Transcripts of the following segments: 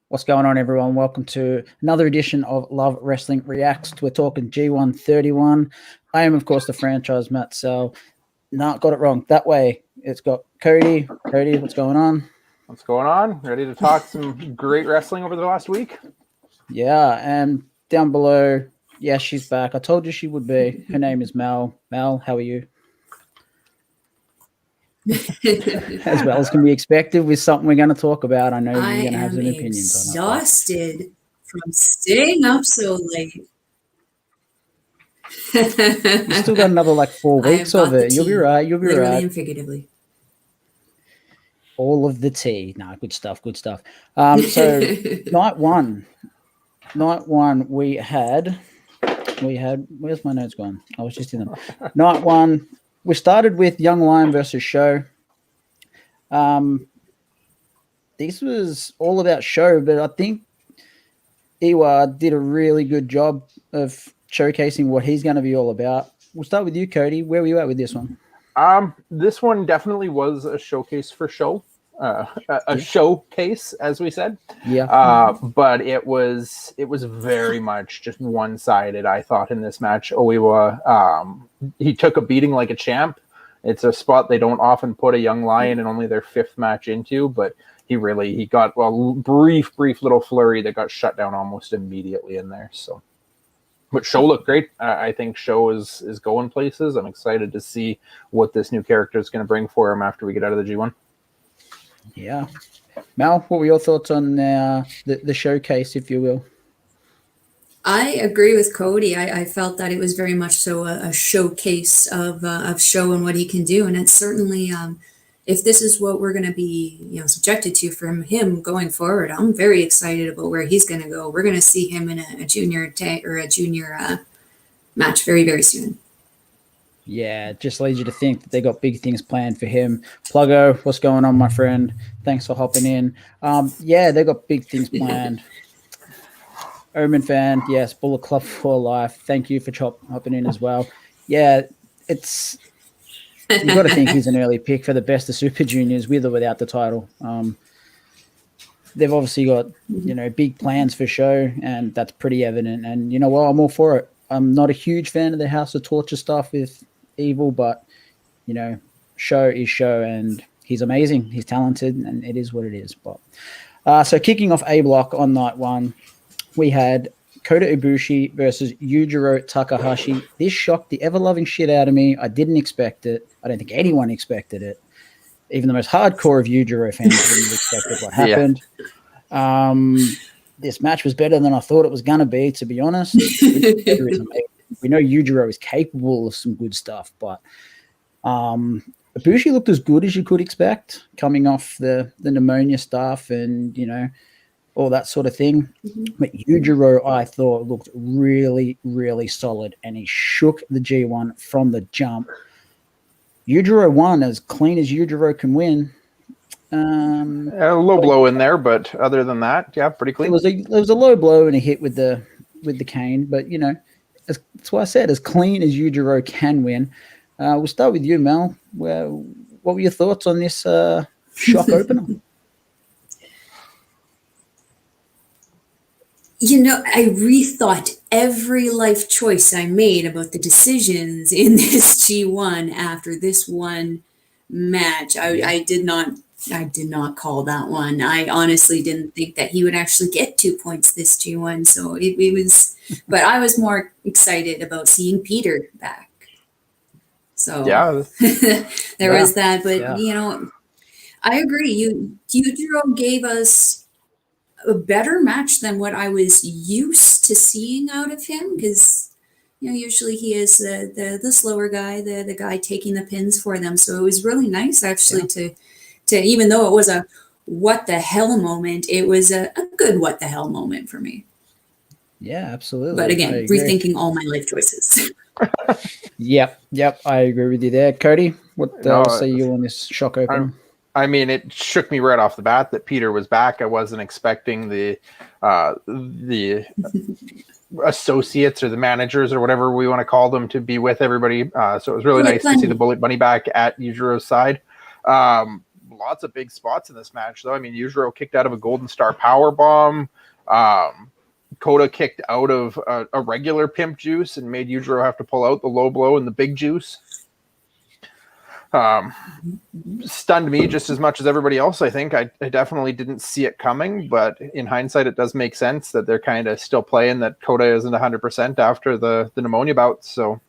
What's going on, everyone? Welcome to another edition of Love Wrestling Reacts. We're talking G131. I am, of course, the franchise Matt Sell. No, got it wrong. That way, it's got Cody. Cody, what's going on? What's going on? Ready to talk some great wrestling over the last week? Yeah, and down below, yeah, she's back. I told you she would be. Her name is Mel. Mel, how are you? As well as can be expected with something we're going to talk about. I know you're going to have some opinions on it. Exhausted from staying up so late. You still got another 4 weeks of it. You'll be right. You'll be literally right. And figuratively. All of the tea. No, good stuff. Good stuff. So night one, we had. Where's my notes gone? I was just in them. Night one. We started with Young Lion versus Show. This was all about Show, but I think Iwa did a really good job of showcasing what he's going to be all about. We'll start with you, Cody. Where were you at with this one? This one definitely was a showcase for Show. Showcase, as we said. Yeah. But it was very much just one-sided, I thought, in this match. Oiwa, he took a beating like a champ. It's a spot they don't often put a young lion in only their fifth match into, but he got a brief little flurry that got shut down almost immediately in there. So, but Show looked great. I think Show is going places. I'm excited to see what this new character is going to bring for him after we get out of the G1. Yeah. Mel, what were your thoughts on the showcase, if you will? I agree with Cody. I felt that it was very much so a showcase of Show and what he can do. And it's certainly, if this is what we're going to be subjected to from him going forward, I'm very excited about where he's going to go. We're going to see him in a junior match very, very soon. Yeah, it just leads you to think that they got big things planned for him. Pluggo, what's going on, my friend? Thanks for hopping in. Yeah, they got big things planned. Omen fan, yes, Bullet Club for life. Thank you for hopping in as well. Yeah, you've got to think he's an early pick for the best of Super Juniors with or without the title. They've obviously got, big plans for Show, and that's pretty evident. And you know what? I'm all for it. I'm not a huge fan of the House of Torture stuff with Evil, but Show is Show, and he's amazing. He's talented, and it is what it is. But so kicking off A block on night one, we had Kota Ibushi versus Yujiro Takahashi. This shocked the ever-loving shit out of me. I didn't expect it. I don't think anyone expected it. Even the most hardcore of Yujiro fans didn't expect what happened. Yeah. This match was better than I thought it was going to be, to be honest. We know Yujiro is capable of some good stuff, but Ibushi looked as good as you could expect coming off the pneumonia stuff and, all that sort of thing. Mm-hmm. But Yujiro, I thought, looked really, really solid, and he shook the G1 from the jump. Yujiro won as clean as Yujiro can win. A low blow in there, but other than that, yeah, pretty clean. It was a low blow and a hit with the cane, but that's why I said as clean as Yujiro can win. We'll start with you, Mel. What were your thoughts on this shock opener? I rethought every life choice I made about the decisions in this G1 after this one match. I did not call that one. I honestly didn't think that he would actually get 2 points this G1. So it was, but I was more excited about seeing Peter back. So yeah, there was that. But, I agree. Yujiro gave us a better match than what I was used to seeing out of him, because usually he is the slower guy, the guy taking the pins for them. So it was really nice actually to even though it was a what the hell moment, it was a good what the hell moment for me. Yeah, absolutely. But again, rethinking all my life choices. Yep, I agree with you there. Cody, what say you on this shock opener? I mean, it shook me right off the bat that Peter was back. I wasn't expecting the associates or the managers or whatever we want to call them to be with everybody. So it was really nice to see the Bullet Bunny back at Yujiro's side. Lots of big spots in this match, though. I mean, Yujiro kicked out of a Golden Star Powerbomb. Kota kicked out of a regular pimp juice and made Yujiro have to pull out the low blow and the big juice. Stunned me just as much as everybody else, I think. I definitely didn't see it coming, but in hindsight, it does make sense that they're kind of still playing that Kota isn't 100% after the pneumonia bout. So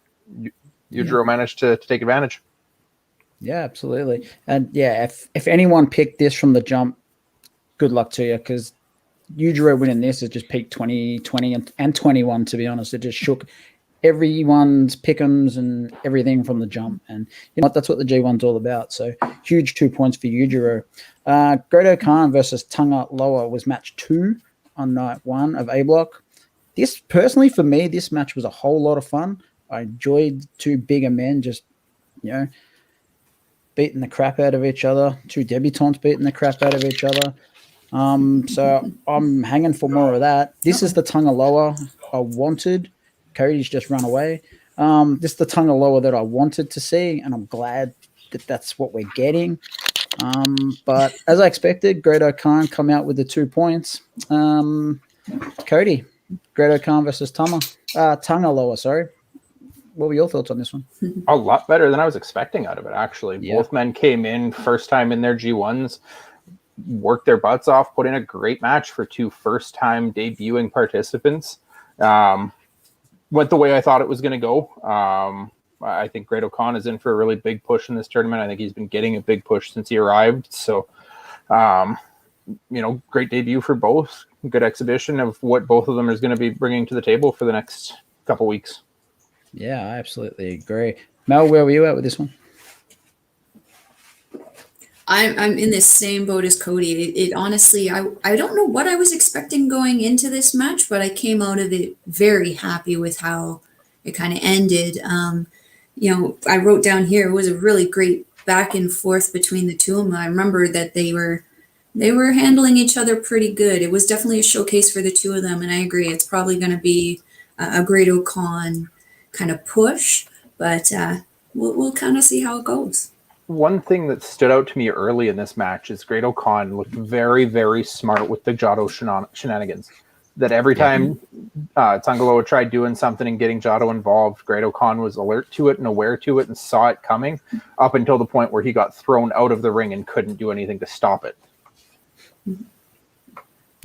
Yujiro managed to take advantage. Yeah, absolutely. And yeah, if anyone picked this from the jump, good luck to you, because Yujiro winning this is just peak 2020 and 21, to be honest. It just shook everyone's pick'ems and everything from the jump. And that's what the G1's all about. So huge 2 points for Yujiro. Great Khan versus Tonga Loa was match 2 on night 1 of A Block. This, personally, for me, this match was a whole lot of fun. I enjoyed two bigger men just, beating the crap out of each other. Two debutantes beating the crap out of each other. So I'm hanging for more of that. This is the Tonga Loa I wanted. Cody's just run away. This is the Tonga Loa that I wanted to see, and I'm glad that that's what we're getting. But as I expected, Great Khan come out with the 2 points. Cody, Great Khan versus Tonga Loa, sorry. What were your thoughts on this one? A lot better than I was expecting out of it, actually. Yeah. Both men came in first time in their G1s, worked their butts off, put in a great match for two first-time debuting participants. Went the way I thought it was going to go. I think Great Khan is in for a really big push in this tournament. I think he's been getting a big push since he arrived. So, great debut for both. Good exhibition of what both of them is going to be bringing to the table for the next couple weeks. Yeah, I absolutely agree. Mel, where were you at with this one? I'm in the same boat as Cody. It honestly, I don't know what I was expecting going into this match, but I came out of it very happy with how it kind of ended. I wrote down here, it was a really great back and forth between the two of them. I remember that they were handling each other pretty good. It was definitely a showcase for the two of them, and I agree. It's probably going to be a Great Khan kind of push, but we'll kind of see how it goes. One thing that stood out to me early in this match is Great Khan looked very, very smart with the Jado shenanigans. That every time Tonga Loa tried doing something and getting Jado involved, Great Khan was alert to it and aware to it and saw it coming up until the point where he got thrown out of the ring and couldn't do anything to stop it.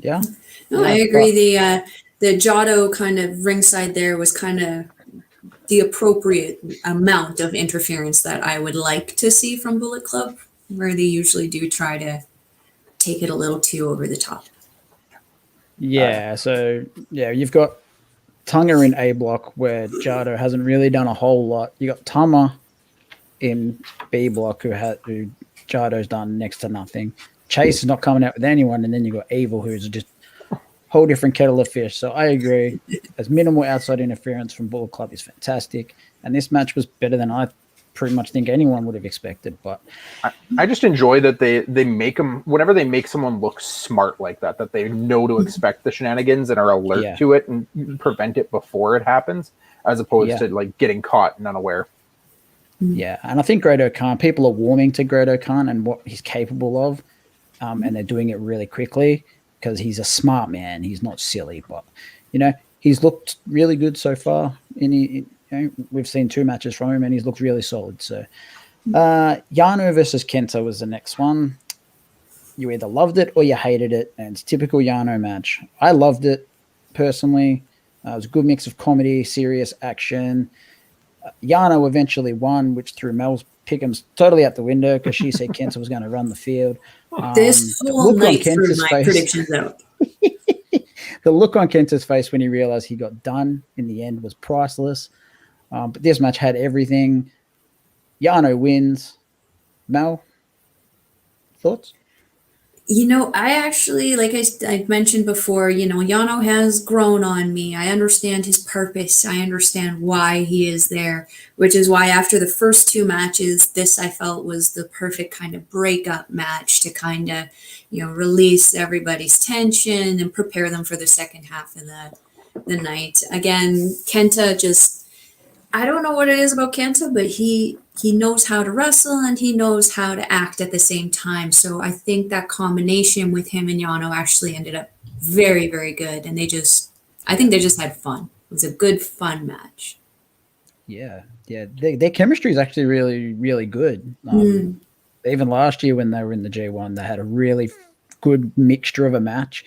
Yeah. No, I agree. The Jado kind of ringside there was kind of the appropriate amount of interference that I would like to see from Bullet Club, where they usually do try to take it a little too over the top. Yeah, you've got Tonga in A Block where Jado hasn't really done a whole lot. You got Tama in B Block who Jado's done next to nothing. Chase is not coming out with anyone, and then you got Evil who's just whole different kettle of fish. So I agree. As minimal outside interference from Bullet Club is fantastic. And this match was better than I pretty much think anyone would have expected. But I just enjoy that they make them, whenever they make someone look smart like that they know to expect the shenanigans and are alert to it and prevent it before it happens, as opposed to like getting caught and unaware. Yeah. And I think Great Khan, people are warming to Great Khan and what he's capable of. And they're doing it really quickly, because he's a smart man. He's not silly, but, he's looked really good so far. We've seen 2 matches from him, and he's looked really solid. So Yano versus Kenta was the next one. You either loved it or you hated it, and it's typical Yano match. I loved it, personally. It was a good mix of comedy, serious action. Yano eventually won, which threw Mel's pick'ems totally out the window because she said Kenta was going to run the field. This The whole look on night threw Kenta's my face, predictions out. the look on Kenta's face when he realized he got done in the end was priceless. But this match had everything. Yano wins. Mel, thoughts? I actually, like I mentioned before, Yano has grown on me. I understand his purpose. I understand why he is there, which is why after the first two matches, this I felt was the perfect kind of breakup match to kind of, release everybody's tension and prepare them for the second half of the night. Again, Kenta just, I don't know what it is about Kenta, but he knows how to wrestle and he knows how to act at the same time. So I think that combination with him and Yano actually ended up very, very good. And I think they just had fun. It was a good, fun match. Yeah. Their chemistry is actually really, really good. Even last year when they were in the G1, they had a really good mixture of a match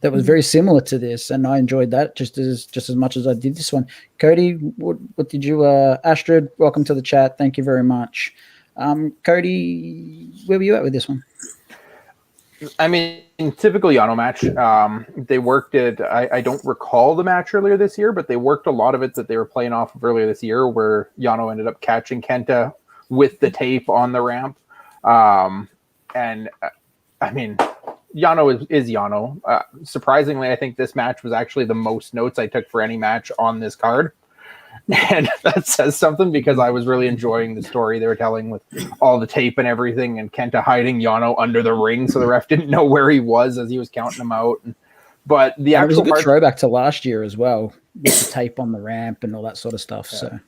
that was very similar to this, and I enjoyed that just as much as I did this one. Cody, what did you? Astrid, welcome to the chat. Thank you very much. Cody, where were you at with this one? I mean, typical Yano match. They worked it. I don't recall the match earlier this year, but they worked a lot of it that they were playing off of earlier this year, where Yano ended up catching Kenta with the tape on the ramp. And I mean, Yano is Yano. Surprisingly, I think this match was actually the most notes I took for any match on this card. And that says something because I was really enjoying the story they were telling with all the tape and everything, and Kenta hiding Yano under the ring so the ref didn't know where he was as he was counting him out. But the actual it was a good throwback to last year as well, with the tape on the ramp and all that sort of stuff. Yeah. So,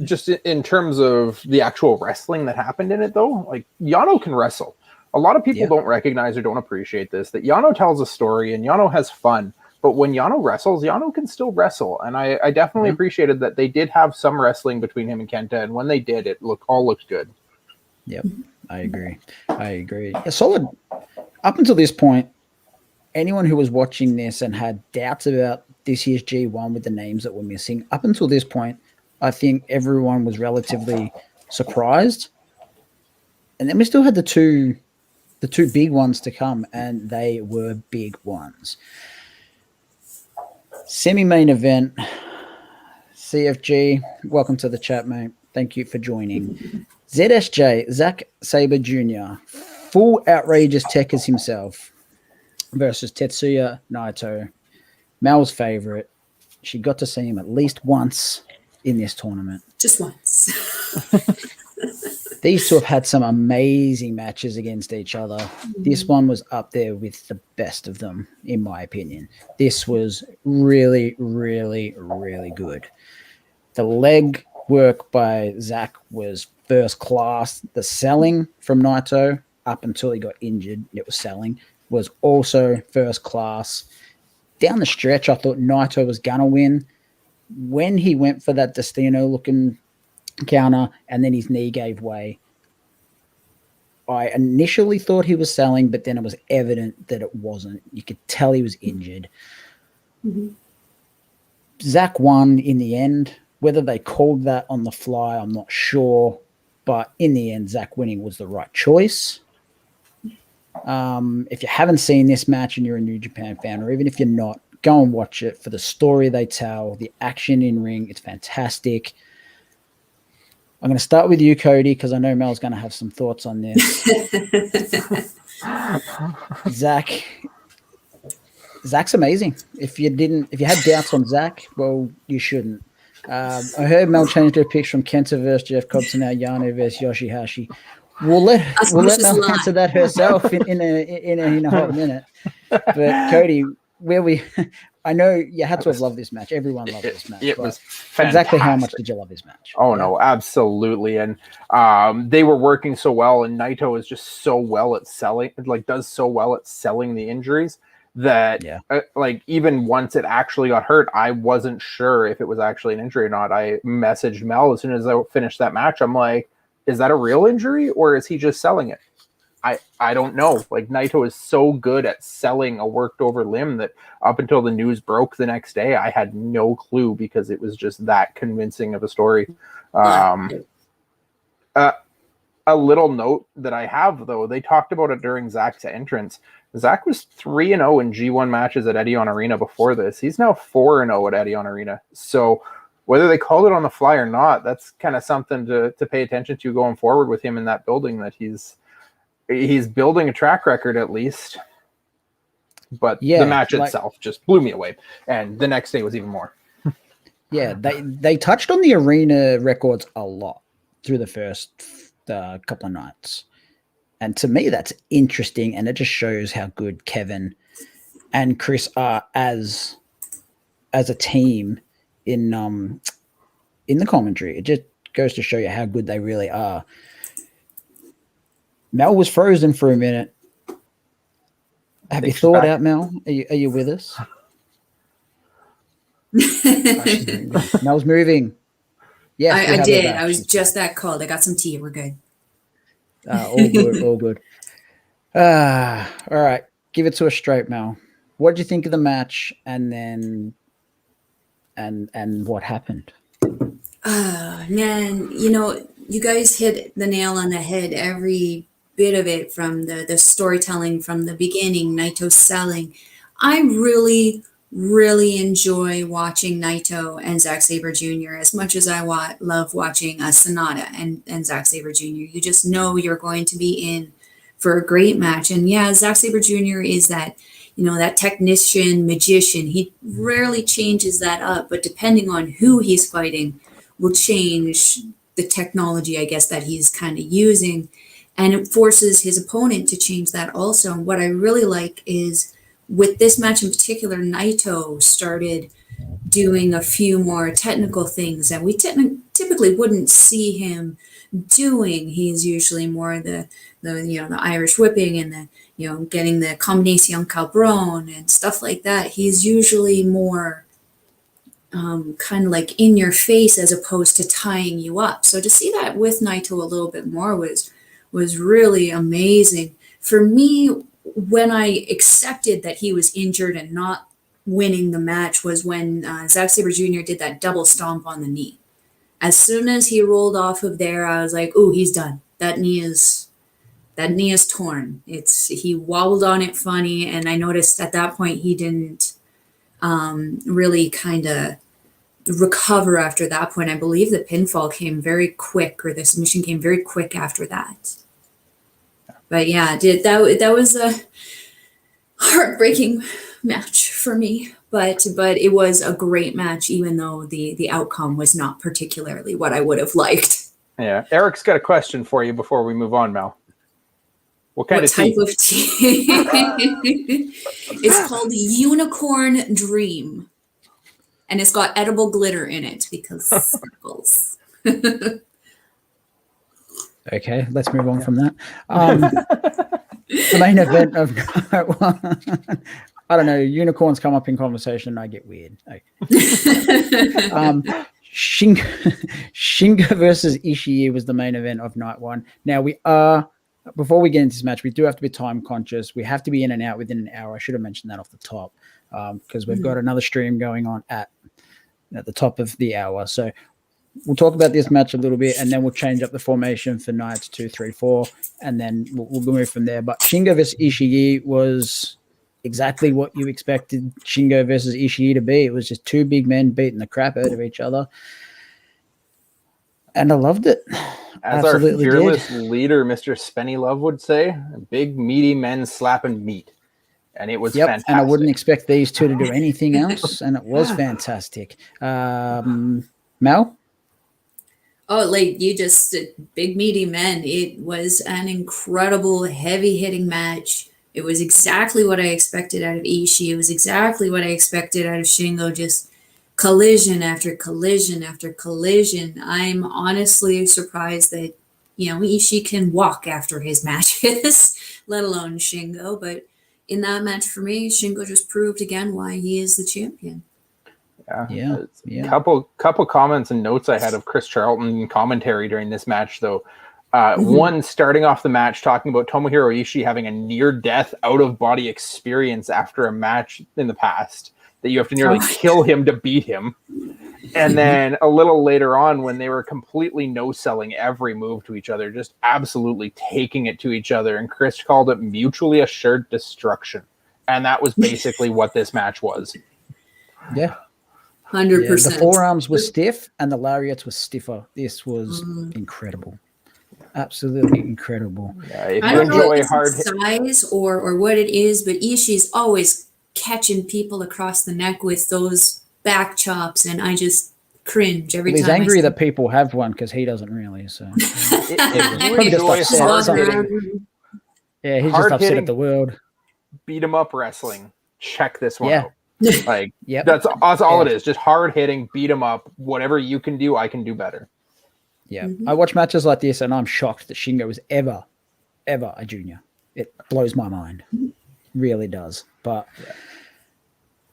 just in terms of the actual wrestling that happened in it, though, like Yano can wrestle. A lot of people don't recognize or don't appreciate this, that Yano tells a story and Yano has fun. But when Yano wrestles, Yano can still wrestle. And I definitely appreciated that they did have some wrestling between him and Kenta. And when they did, it all looked good. Yep, I agree. Yeah, solid. Up until this point, anyone who was watching this and had doubts about this year's G1 with the names that were missing, up until this point, I think everyone was relatively surprised. And then we still had the two big ones to come, and they were big ones. Semi-main event, CFG, welcome to the chat, mate. Thank you for joining. ZSJ, Zack Sabre Jr., full outrageous techers himself versus Tetsuya Naito, Mel's favorite. She got to see him at least once in this tournament. Just once. These two have had some amazing matches against each other. This one was up there with the best of them, in my opinion. This was really, really, really good. The leg work by Zack was first class. The selling from Naito, up until he got injured, it was selling, was also first class. Down the stretch, I thought Naito was going to win. When he went for that Destino-looking counter and then his knee gave way, I initially thought he was selling, but then it was evident that it wasn't. You could tell he was injured. Zack won in the end. Whether they called that on the fly, I'm not sure. But in the end, Zack winning was the right choice. If you haven't seen this match and you're a New Japan fan, or even if you're not, go and watch it for the story they tell, the action in ring. It's fantastic. I'm going to start with you, Cody, because I know Mel's going to have some thoughts on this. Zack's amazing. If you had doubts on Zack, well, you shouldn't. I heard Mel changed her picks from Kenta versus Jeff Cobb to now Yano versus Yoshihashi. We'll let Mel answer that herself in a hot minute. But Cody, I know you had to have loved this match. Everyone loved this match. It was fantastic. Exactly how much did you love this match? Oh, no, absolutely. And they were working so well, and Naito is just so well at selling, does so well at selling the injuries that, even once it actually got hurt, I wasn't sure if it was actually an injury or not. I messaged Mel as soon as I finished that match. I'm like, is that a real injury or is he just selling it? I don't know. Like, Naito is so good at selling a worked over limb that up until the news broke the next day, I had no clue because it was just that convincing of a story. A little note that I have, though, they talked about it during Zach's entrance. Zach was 3-0 in G1 matches at Edion Arena before this. He's now 4-0 at Edion Arena. So whether they called it on the fly or not, that's kind of something to pay attention to going forward with him in that building, that he's building a track record at least. But the match itself just blew me away. And the next day was even more. Yeah, they touched on the arena records a lot through the first couple of nights. And to me, that's interesting. And it just shows how good Kevin and Chris are as a team in the commentary. It just goes to show you how good they really are. Mel was frozen for a minute. Have you thawed out, Mel? Are you with us? Mel's moving. Yeah, I did. I was just that cold. I got some tea. We're good. All good, all good. All right. Give it to us straight, Mel. What did you think of the match, and then and what happened? Man, you guys hit the nail on the head. Every bit of it, from the storytelling from the beginning, Naito selling. I really enjoy watching Naito and Zack Sabre Jr. as much as I love watching Sonata and Zack Sabre Jr. You just know you're going to be in for a great match. And yeah, Zack Sabre Jr. is that, that technician, magician. He rarely changes that up, but depending on who he's fighting will change the technology, I guess, that he's kind of using. And it forces his opponent to change that also. And what I really like is, with this match in particular, Naito started doing a few more technical things that we typically wouldn't see him doing. He's usually more the Irish whipping and the getting the combinación cabron and stuff like that. He's usually more kind of like in your face as opposed to tying you up. So to see that with Naito a little bit more was really amazing. For me, when I accepted that he was injured and not winning the match was when Zack Sabre Jr. did that double stomp on the knee. As soon as he rolled off of there, I was like, "Ooh, he's done. That knee is torn." He wobbled on it funny, and I noticed at that point he didn't really kind of recover after that point. I believe the pinfall came very quick, or the submission came very quick after that. But yeah, that was a heartbreaking match for me. But it was a great match, even though the outcome was not particularly what I would have liked. Yeah, Eric's got a question for you before we move on, Mel. What type of tea? It's called Unicorn Dream, and it's got edible glitter in it because sparkles. Okay, let's move on from that. The main event of I don't know, unicorns come up in conversation and I get weird. Okay. Shingo versus Ishii was the main event of night one. Now before we get into this match, we do have to be time conscious. We have to be in and out within an hour. I should have mentioned that off the top because we've got another stream going on at the top of the hour. So we'll talk about this match a little bit, and then we'll change up the formation for nights 2, 3, 4, and then we'll move from there. But Shingo versus Ishii was exactly what you expected Shingo versus Ishii to be. It was just two big men beating the crap out of each other. And I loved it. As absolutely our fearless leader, Mr. Spenny Love, would say, big, meaty men slapping meat. And it was fantastic. And I wouldn't expect these two to do anything else, and it was fantastic. Mel? Oh, like you just said, big, meaty men. It was an incredible, heavy-hitting match. It was exactly what I expected out of Ishii. It was exactly what I expected out of Shingo, just collision after collision after collision. I'm honestly surprised that, Ishii can walk after his matches, let alone Shingo. But in that match for me, Shingo just proved again why he is the champion. Yeah. Couple comments and notes I had of Chris Charlton commentary during this match, though. One, starting off the match, talking about Tomohiro Ishii having a near-death, out-of-body experience after a match in the past, that you have to nearly kill him to beat him. And then a little later on, when they were completely no-selling every move to each other, just absolutely taking it to each other, and Chris called it mutually assured destruction. And that was basically what this match was. Yeah. 100%. Yeah, the forearms were stiff and the lariats were stiffer. This was incredible. Absolutely incredible. Yeah, if I you don't know enjoy if hard it's size or what it is, but Ishii's always catching people across the neck with those back chops, and I just cringe every He's time. angry that people have one because he doesn't really. So if you probably just enjoy upset. hard-hitting, Yeah, he's just upset at the world. beat 'em up wrestling, check this one Yeah. out. Like, Yep. that's all it is. Just hard-hitting, beat 'em up. Whatever you can do, I can do better. Yeah, I watch matches like this and I'm shocked that Shingo is ever a junior. It blows my mind. Really does. But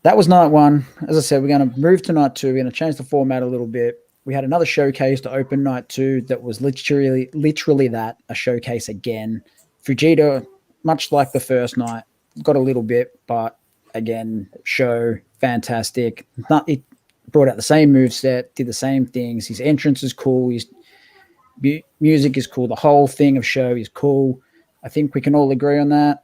that was night one. As I said, we're going to move to night two. We're going to change the format a little bit. We had another showcase to open night two that was literally that, a showcase again. Fujita, much like the first night, got a little bit, but again, show, fantastic. It brought out the same moveset, did the same things. His entrance is cool. His music is cool. The whole thing of show is cool. I think we can all agree on that.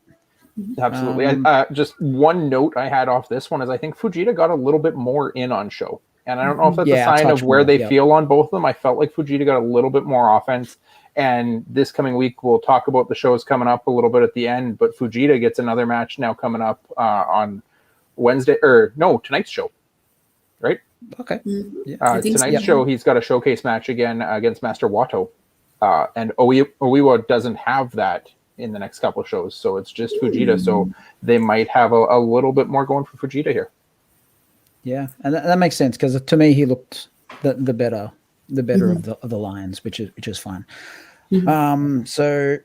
Absolutely. Just one note I had off this one is I think Fujita got a little bit more in on show. And I don't know if that's a sign of where they feel on both of them. I felt like Fujita got a little bit more offense. And this coming week, we'll talk about the shows coming up a little bit at the end. But Fujita gets another match now coming up on Wednesday. Tonight's show. Right? Okay. Tonight's show, he's got a showcase match again against Master Wato. And Oiwa doesn't have that in the next couple of shows. So it's just Fujita. So they might have a little bit more going for Fujita here. Yeah, and that makes sense because to me he looked the better of the Lions, which is fine. So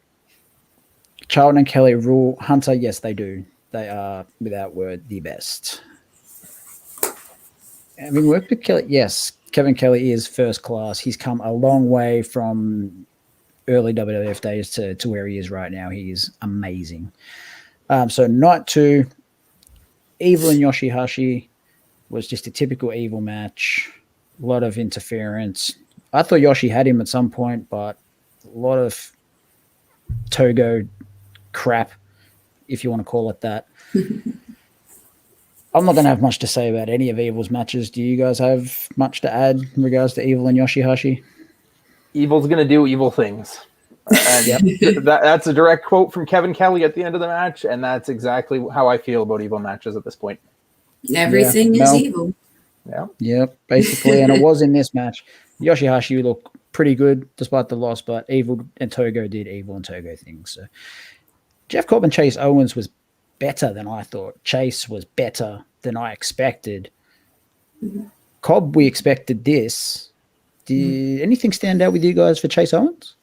Charlton and Kelly rule Hunter. Yes, they do. They are without word the best. Having worked with Kelly, yes, Kevin Kelly is first class. He's come a long way from early WWF days to where he is right now. He is amazing. So night two, Evil and Yoshihashi was just a typical Evil match. A lot of interference. I thought Yoshi had him at some point, but a lot of Togo crap, if you want to call it that. I'm not going to have much to say about any of Evil's matches. Do you guys have much to add in regards to Evil and Yoshihashi? Evil's going to do evil things. And that's a direct quote from Kevin Kelly at the end of the match, and that's exactly how I feel about Evil matches at this point. Everything is evil. Yeah, basically, and it was in this match. Yoshihashi looked pretty good despite the loss, but Evil and Togo did Evil and Togo things. So Jeff Cobb and Chase Owens was better than I thought. Chase was better than I expected. Cobb, we expected this. Did anything stand out with you guys for Chase Owens?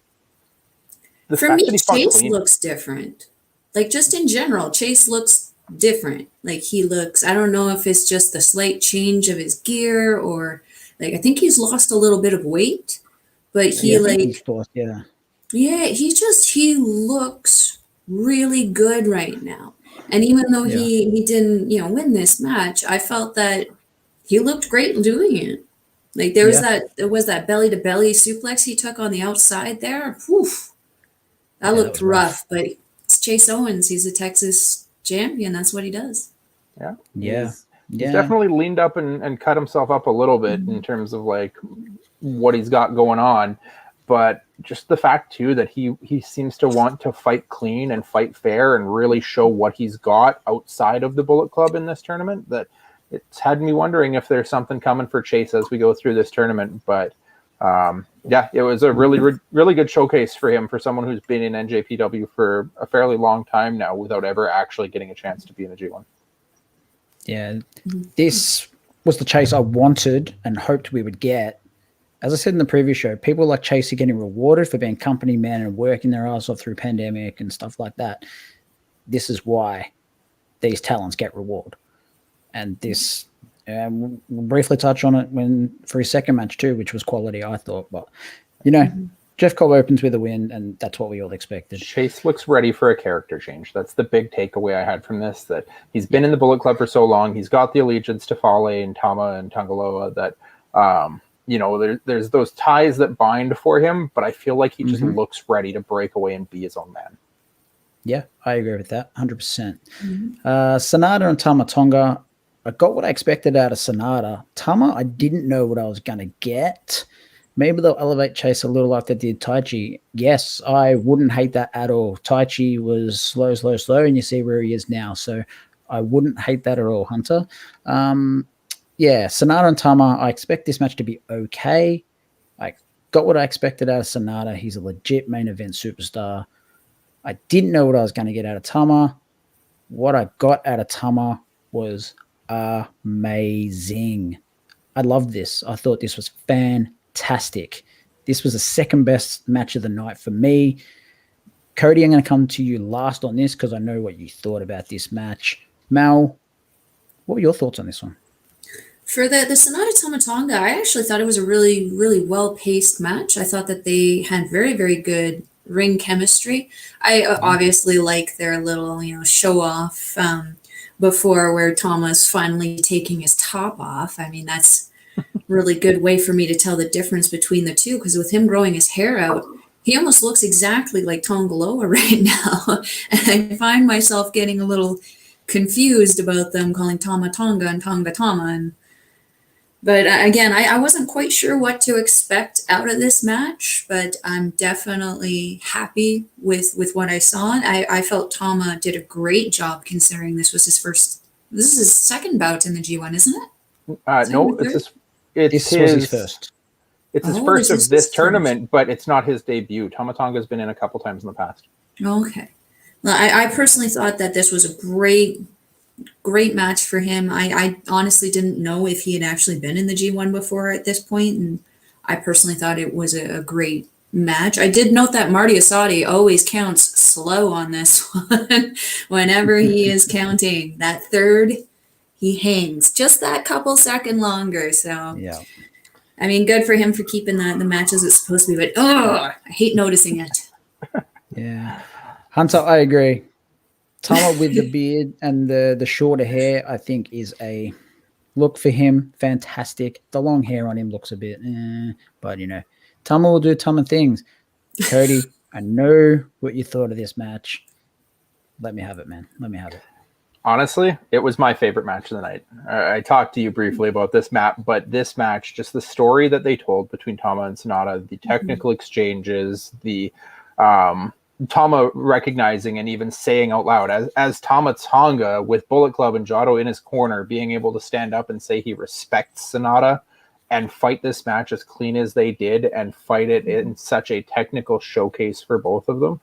For me, Chase looks different. Like, just in general, Chase looks different. Like, he looks, I don't know if it's just the slight change of his gear or, like, I think he's lost a little bit of weight, but he he looks really good right now. And even though he didn't, win this match, I felt that he looked great doing it. Like, there was that belly to belly suplex he took on the outside there. Whew. That looked rough, but it's Chase Owens. He's a Texas champion. That's what he does. He's definitely leaned up and cut himself up a little bit in terms of like what he's got going on. But just the fact too that he seems to want to fight clean and fight fair and really show what he's got outside of the Bullet Club in this tournament, that it's had me wondering if there's something coming for Chase as we go through this tournament. But it was a really, really good showcase for him, for someone who's been in NJPW for a fairly long time now without ever actually getting a chance to be in a G1. Yeah, this was the Chase I wanted and hoped we would get. As I said in the previous show, people like Chase are getting rewarded for being company men and working their ass off through pandemic and stuff like that. This is why these talents get reward. And this, we'll briefly touch on it for his second match too, which was quality, I thought. But, Jeff Cobb opens with a win, and that's what we all expected. Chase looks ready for a character change. That's the big takeaway I had from this, that he's been in the Bullet Club for so long. He's got the allegiance to Fale and Tama and Tangaloa that, there's those ties that bind for him, but I feel like he just looks ready to break away and be his own man. Yeah, I agree with that, 100%. Sonata and Tama Tonga, I got what I expected out of Sonata. Tama, I didn't know what I was going to get. Maybe they'll elevate Chase a little like they did Taichi. Yes, I wouldn't hate that at all. Taichi was slow, and you see where he is now. So I wouldn't hate that at all, Hunter. Sonata and Tama, I expect this match to be okay. I got what I expected out of Sonata. He's a legit main event superstar. I didn't know what I was going to get out of Tama. What I got out of Tama was amazing. I loved this. I thought this was fantastic. This was the second best match of the night for me. Cody, I'm going to come to you last on this because I know what you thought about this match. Mal, what were your thoughts on this one? For the Sonata Tama Tonga, I actually thought it was a really, really well-paced match. I thought that they had very, very good ring chemistry. I obviously like their little, show off before where Tama's finally taking his top off. I mean, that's really good way for me to tell the difference between the two, because with him growing his hair out, he almost looks exactly like Tongaloa right now. And I find myself getting a little confused about them calling Tama Tonga and Tonga Tama. But again, I wasn't quite sure what to expect out of this match, but I'm definitely happy with what I saw. I felt Tama did a great job considering this is his second bout in the G1, isn't it? No, this was his first. It's his first of this tournament, but it's not his debut. Tama Tonga's been in a couple times in the past. Okay. Well, I personally thought that this was a great match for him. I honestly didn't know if he had actually been in the G1 before at this point, and I personally thought it was a great match. I did note that Marty Asadi always counts slow on this one. Whenever he is counting that third, he hangs just that couple second longer. So yeah, I mean, good for him for keeping the match as it's supposed to be, but I hate noticing it. Yeah, Hunter, I agree. Tama with the beard and the shorter hair, I think, is a look for him. Fantastic. The long hair on him looks a bit, but Tama will do Tama things. Cody, I know what you thought of this match. Let me have it, man. Let me have it. Honestly, it was my favorite match of the night. I talked to you briefly about this map, but this match, just the story that they told between Tama and Sonata, the technical exchanges, the Tama recognizing and even saying out loud as Tama Tonga with Bullet Club and Jotto in his corner, being able to stand up and say he respects Sonata and fight this match as clean as they did and fight it in such a technical showcase for both of them.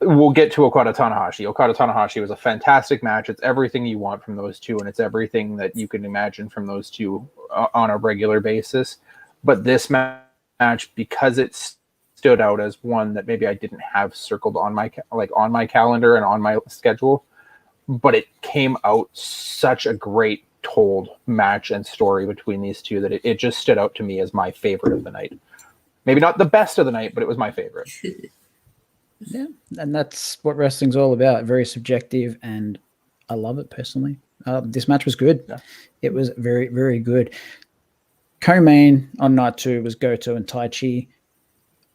We'll get to Okada Tanahashi. Okada Tanahashi was a fantastic match. It's everything you want from those two, and it's everything that you can imagine from those two on a regular basis. But this match, because it's stood out as one that maybe I didn't have circled on my calendar and on my schedule, but it came out such a great told match and story between these two that it just stood out to me as my favorite of the night. Maybe not the best of the night, but it was my favorite. Yeah, and that's what wrestling's all about. Very subjective, and I love it personally. This match was good. Yeah. It was very, very good. Co-main on night 2 was Goto and Taichi.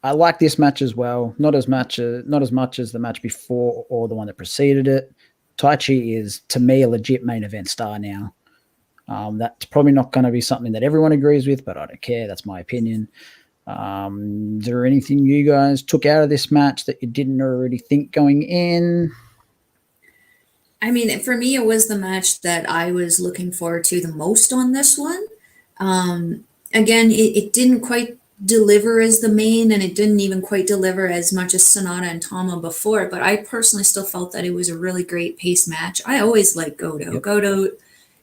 I like this match as well. Not as much as the match before or the one that preceded it. Taichi is, to me, a legit main event star now. That's probably not going to be something that everyone agrees with, but I don't care. That's my opinion. Is there anything you guys took out of this match that you didn't already think going in? I mean, for me, it was the match that I was looking forward to the most on this one. Again, it didn't quite deliver as the main, and it didn't even quite deliver as much as Sonata and Tama before, but I personally still felt that it was a really great pace match. I always like Goto. Yep. Goto,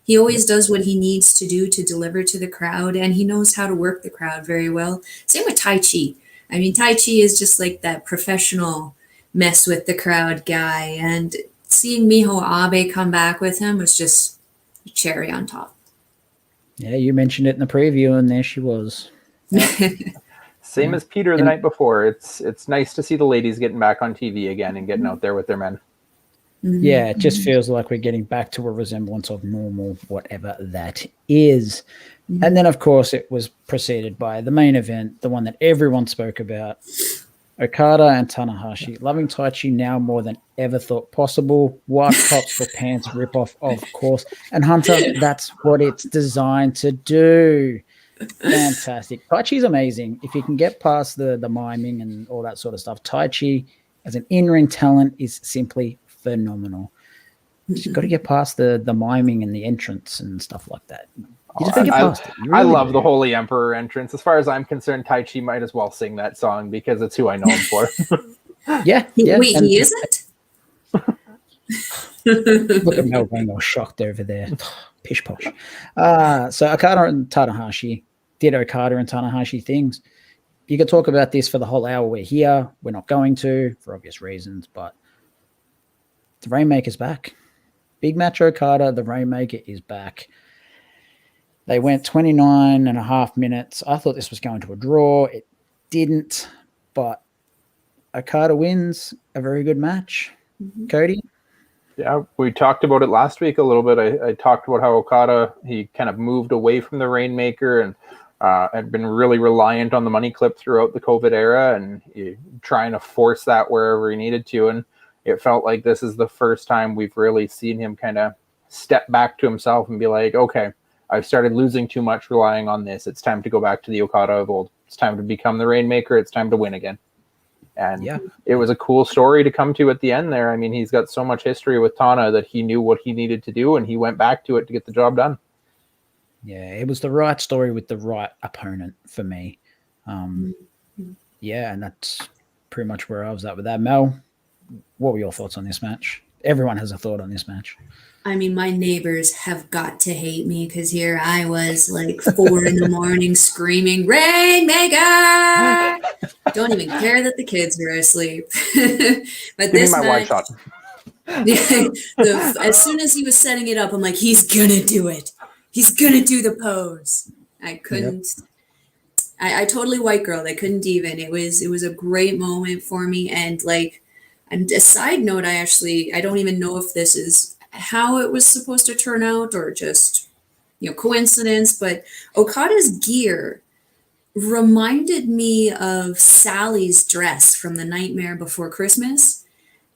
he always does what he needs to do to deliver to the crowd, and he knows how to work the crowd very well. Same with Taichi. I mean, Taichi is just like that professional mess with the crowd guy, and seeing Miho Abe come back with him was just a cherry on top. Yeah, you mentioned it in the preview, and there she was. Same as Peter the night before. It's nice to see the ladies getting back on TV again and getting out there with their men. Yeah, it just feels like we're getting back to a resemblance of normal, whatever that is. And then, of course, it was preceded by the main event, the one that everyone spoke about, Okada and Tanahashi. Loving Taichi now more than ever thought possible. White tops for pants ripoff, of course. And Hunter, that's what it's designed to do. Fantastic. Taichi's amazing. If you can get past the miming and all that sort of stuff, Taichi as an in-ring talent is simply phenomenal. You've got to get past the miming and the entrance and stuff like that. You just got to get past it. I love the Holy Emperor entrance. As far as I'm concerned, Taichi might as well sing that song because it's who I know him for. Yeah. Wait, he isn't? Look at Mel being all shocked over there. Pish posh. So Okada and Tanahashi did Okada and Tanahashi things. You could talk about this for the whole hour. We're here. We're not going to, for obvious reasons, but the Rainmaker's back. Big match Okada. The Rainmaker is back. They went 29 and a half minutes. I thought this was going to a draw. It didn't, but Okada wins a very good match. Cody? Yeah, we talked about it last week a little bit. I talked about how Okada, he kind of moved away from the Rainmaker and had been really reliant on the money clip throughout the COVID era and trying to force that wherever he needed to. And it felt like this is the first time we've really seen him kind of step back to himself and be like, okay, I've started losing too much relying on this. It's time to go back to the Okada of old. It's time to become the Rainmaker. It's time to win again. And it was a cool story to come to at the end there. I mean, he's got so much history with Tana that he knew what he needed to do, and he went back to it to get the job done. Yeah, it was the right story with the right opponent for me. Yeah, and that's pretty much where I was at with that. Mel, what were your thoughts on this match? Everyone has a thought on this match. I mean, my neighbors have got to hate me because here I was like 4 a.m. screaming, Rainmaker! Don't even care that the kids were asleep. But Give me my wide shot. As soon as he was setting it up, I'm like, he's gonna do it. He's gonna do the pose. I couldn't. I totally white girled. I couldn't even. It was a great moment for me. And like, and a side note, I don't even know if this is how it was supposed to turn out or just, coincidence, but Okada's gear reminded me of Sally's dress from The Nightmare Before Christmas,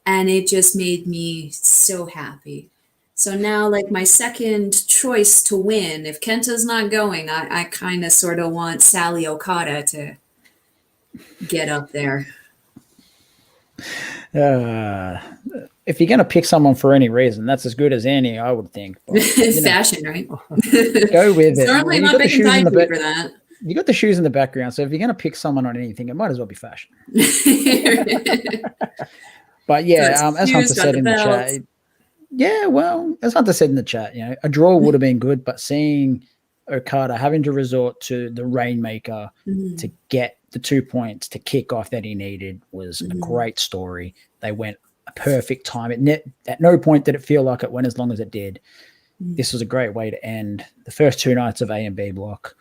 and it just made me so happy. So now, like, my second choice to win, if Kenta's not going, I kind of sort of want Sally Okada to get up there. If you're going to pick someone for any reason, that's as good as any, I would think. But, Fashion, right? Go with it. Certainly not picking Taichi for that. You got the shoes in the background, so if you're going to pick someone on anything, it might as well be fashion. But yeah, as Hunter said in the chat, as Hunter said in the chat, a draw would have been good, but seeing Okada having to resort to the Rainmaker to get the 2 points to kick off that he needed was a great story. They went a perfect time. At no point did it feel like it went as long as it did. This was a great way to end the first 2 nights of A and B block.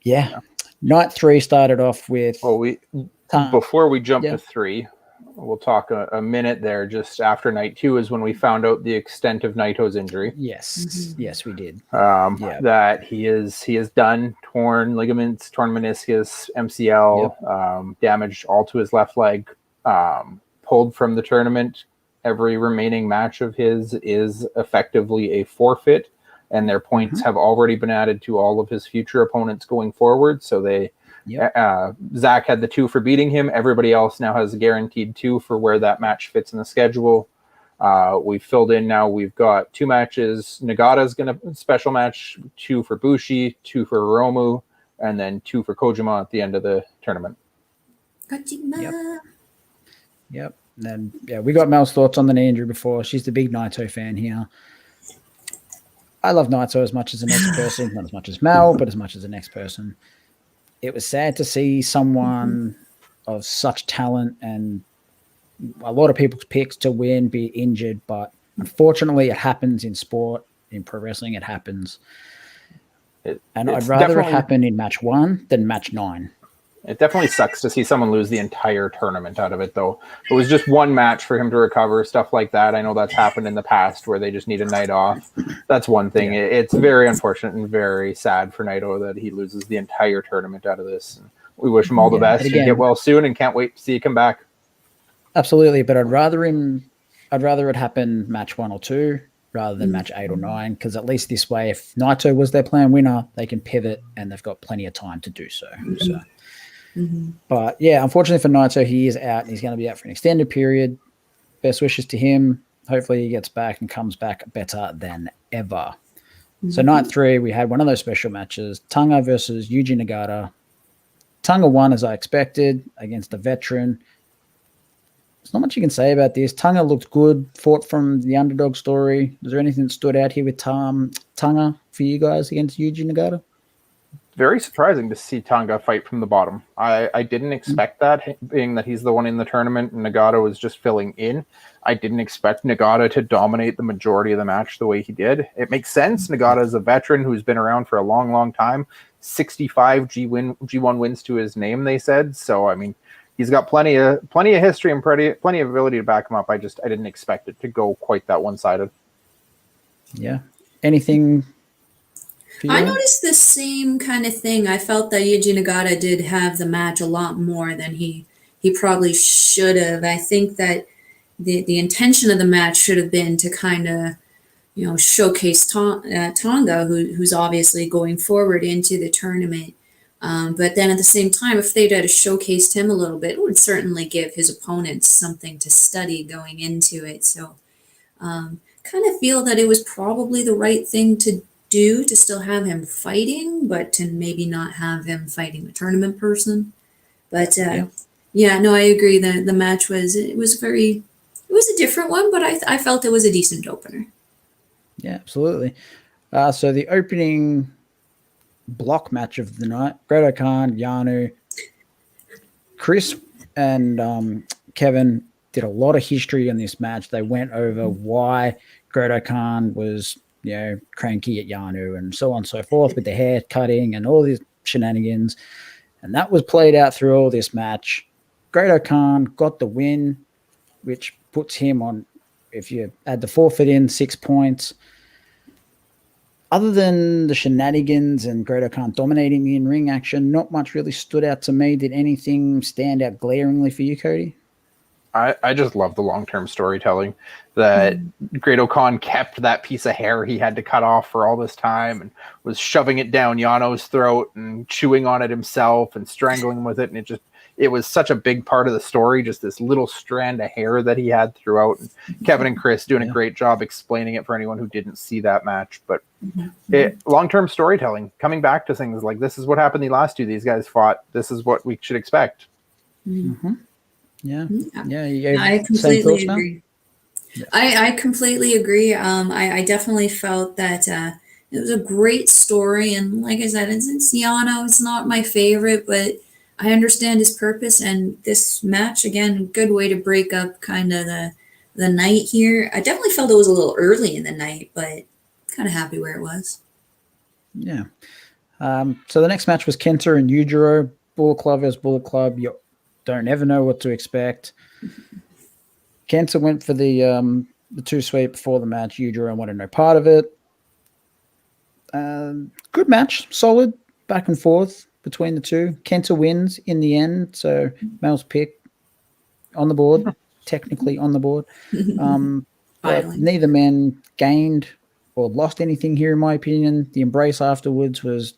Yeah. Night 3 started off with... before we jump to 3, we'll talk a minute there. Just after night 2 is when we found out the extent of Naito's injury. Yes. Yes, we did. That he is done. Torn ligaments, torn meniscus, MCL, damage all to his left leg, pulled from the tournament. Every remaining match of his is effectively a forfeit, and their points have already been added to all of his future opponents going forward. So Zach had the 2 for beating him. Everybody else now has a guaranteed 2 for where that match fits in the schedule. We filled in now. We've got 2 matches. Nagata's going to special match, 2 for Bushi, 2 for Hiromu, and then 2 for Kojima at the end of the tournament. Kojima. Yep. And then, we got Mel's thoughts on the knee injury before. She's the big Naito fan here. I love Naito as much as the next person, not as much as Mel, but as much as the next person. It was sad to see someone of such talent and a lot of people's picks to win be injured, but unfortunately it happens in sport, in pro wrestling, it happens. I'd rather it happen in match 1 than match 9. It definitely sucks to see someone lose the entire tournament out of it, though. It was just one match for him to recover, stuff like that. I know that's happened in the past where they just need a night off. That's one thing. Yeah. It's very unfortunate and very sad for Naito that he loses the entire tournament out of this. And we wish him all the best. Again, get well soon and can't wait to see you come back. Absolutely, but I'd rather it happen match 1 or 2 rather than match 8 or 9, because at least this way, if Naito was their plan winner, they can pivot and they've got plenty of time to do so. But yeah, unfortunately for Naito, he is out and he's going to be out for an extended period. Best wishes to him. Hopefully he gets back and comes back better than ever. So night 3, we had one of those special matches, Tonga versus Yuji Nagata. Tonga won as I expected against a veteran. There's not much you can say about this. Tonga looked good, fought from the underdog story. Was there anything that stood out here with Tonga for you guys against Yuji Nagata? Very surprising to see Tonga fight from the bottom. I didn't expect that, being that he's the one in the tournament and Nagata was just filling in. I didn't expect Nagata to dominate the majority of the match the way he did. It makes sense. Nagata is a veteran who's been around for a long, long time. 65 G1 wins to his name, they said. So, I mean, he's got plenty of history and plenty of ability to back him up. I didn't expect it to go quite that one-sided. Yeah. Anything... I noticed the same kind of thing. I felt that Yuji Nagata did have the match a lot more than he probably should have. I think that the intention of the match should have been to kind of, showcase Tonga, who's obviously going forward into the tournament. But then at the same time, if they'd had showcased him a little bit, it would certainly give his opponents something to study going into it. So kind of feel that it was probably the right thing to do to still have him fighting, but to maybe not have him fighting a tournament person. But I agree that the match was a different one, but I felt it was a decent opener. Yeah, absolutely. So the opening block match of the night, Great Khan, Yano, Chris and Kevin did a lot of history in this match. They went over why Great Khan was cranky at Yano and so on and so forth with the hair cutting and all these shenanigans. And that was played out through all this match. Great Khan got the win, which puts him on, if you add the forfeit in, 6 points. Other than the shenanigans and Great Khan dominating the in-ring action, not much really stood out to me. Did anything stand out glaringly for you, Cody? I just love the long-term storytelling that Great Khan kept that piece of hair he had to cut off for all this time and was shoving it down Yano's throat and chewing on it himself and strangling him with it. And it was such a big part of the story, just this little strand of hair that he had throughout. And Kevin and Chris doing a great job explaining it for anyone who didn't see that match. But long-term storytelling, coming back to things like this is what happened the last two these guys fought. This is what we should expect. Mm-hmm. Yeah. I completely agree. Yeah. I completely agree. I definitely felt that it was a great story, and like I said, it's Yano. It's not my favorite, but I understand his purpose. And this match, again, good way to break up kind of the night here. I definitely felt it was a little early in the night, but kind of happy where it was. Yeah. So the next match was Kenta and Yujiro. Bullet Club versus Bullet Club. You don't ever know what to expect. Kenta went for the 2-sweep before the match. Yujiro wanted no part of it. Good match, solid, back and forth between the two. Kenta wins in the end, so Mel's pick on the board, technically on the board. But neither man gained or lost anything here, in my opinion. The embrace afterwards was,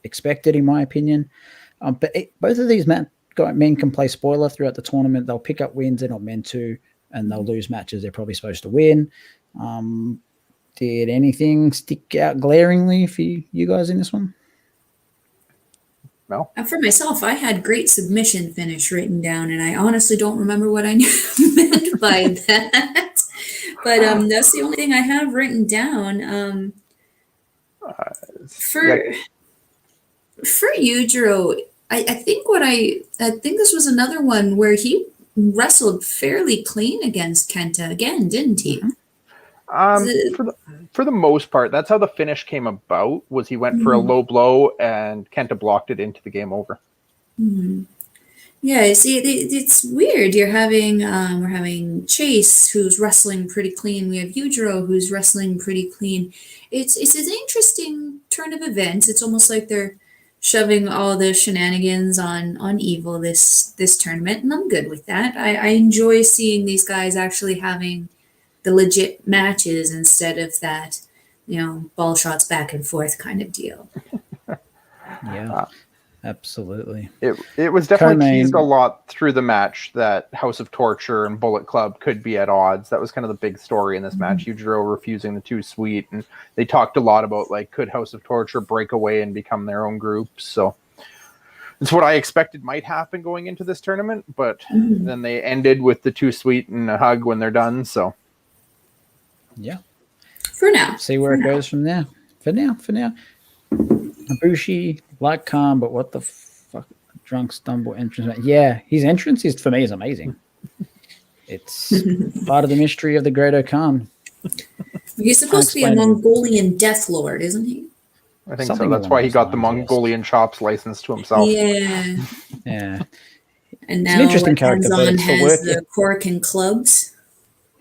expected, in my opinion. But both of these men can play spoiler throughout the tournament. They'll pick up wins they're not meant to, and they'll lose matches they're probably supposed to win. Did anything stick out glaringly for you guys in this one? No. For myself, I had great submission finish written down, and I honestly don't remember what I meant by that. But that's the only thing I have written down. For Yujiro, I think this was another one where he wrestled fairly clean against Kenta again, didn't he? For the most part, that's how the finish came about. Was he went for a low blow and Kenta blocked it into the game over. Mm-hmm. Yeah, see, it's weird. We're having Chase, who's wrestling pretty clean. We have Yujiro, who's wrestling pretty clean. It's an interesting turn of events. It's almost like they're shoving all the shenanigans on Evil this tournament, and I'm good with that. I enjoy seeing these guys actually having the legit matches instead of that, ball shots back and forth kind of deal. Yeah. Absolutely. It was definitely teased a lot through the match that House of Torture and Bullet Club could be at odds. That was kind of the big story in this match. Yujiro refusing the Too Sweet, and they talked a lot about could House of Torture break away and become their own group. So it's what I expected might happen going into this tournament, but then they ended with the Too Sweet and a hug when they're done. So yeah, for now, see where it goes from there. For now. Ibushi, like Khan, but what the fuck? Drunk stumble entrance. Yeah, his entrance for me is amazing. It's part of the mystery of the Great Khan. He's supposed to be a Mongolian death lord, isn't he? I think so. That's why he got the Mongolian chops license to himself. Yeah. Yeah. And now it's an interesting character, but it's has the cork and clubs.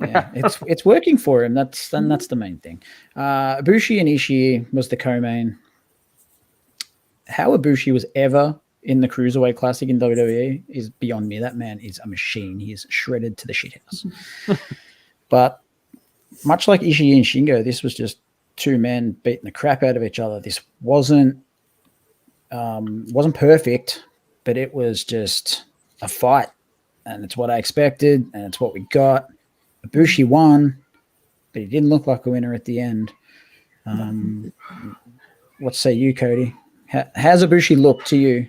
Yeah, it's working for him. That's the main thing. Ibushi and Ishii was the co-main. How Ibushi was ever in the Cruiserweight Classic in WWE is beyond me. That man is a machine. He is shredded to the shithouse. But much like Ishii and Shingo, this was just two men beating the crap out of each other. This wasn't perfect, but it was just a fight, and it's what I expected, and it's what we got. Ibushi won, but he didn't look like a winner at the end. What say you, Cody? How's Ibushi look to you?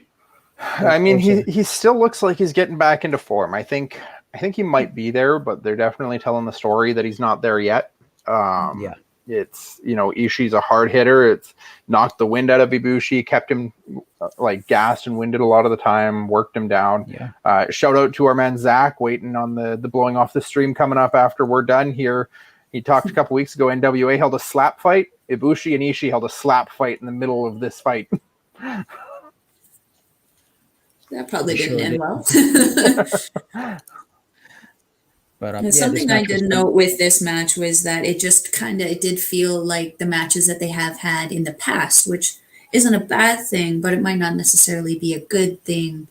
I mean, he still looks like he's getting back into form. I think he might be there, but they're definitely telling the story that he's not there yet. Yeah. It's, Ishii's a hard hitter. It's knocked the wind out of Ibushi, kept him gassed and winded a lot of the time, worked him down. Yeah. Shout out to our man Zach, waiting on the blowing off the stream coming up after we're done here. He talked a couple weeks ago, NWA held a slap fight. Ibushi and Ishii held a slap fight in the middle of this fight. That probably didn't end well. But something I did note with this match was that it just it did feel like the matches that they have had in the past, which isn't a bad thing, but it might not necessarily be a good thing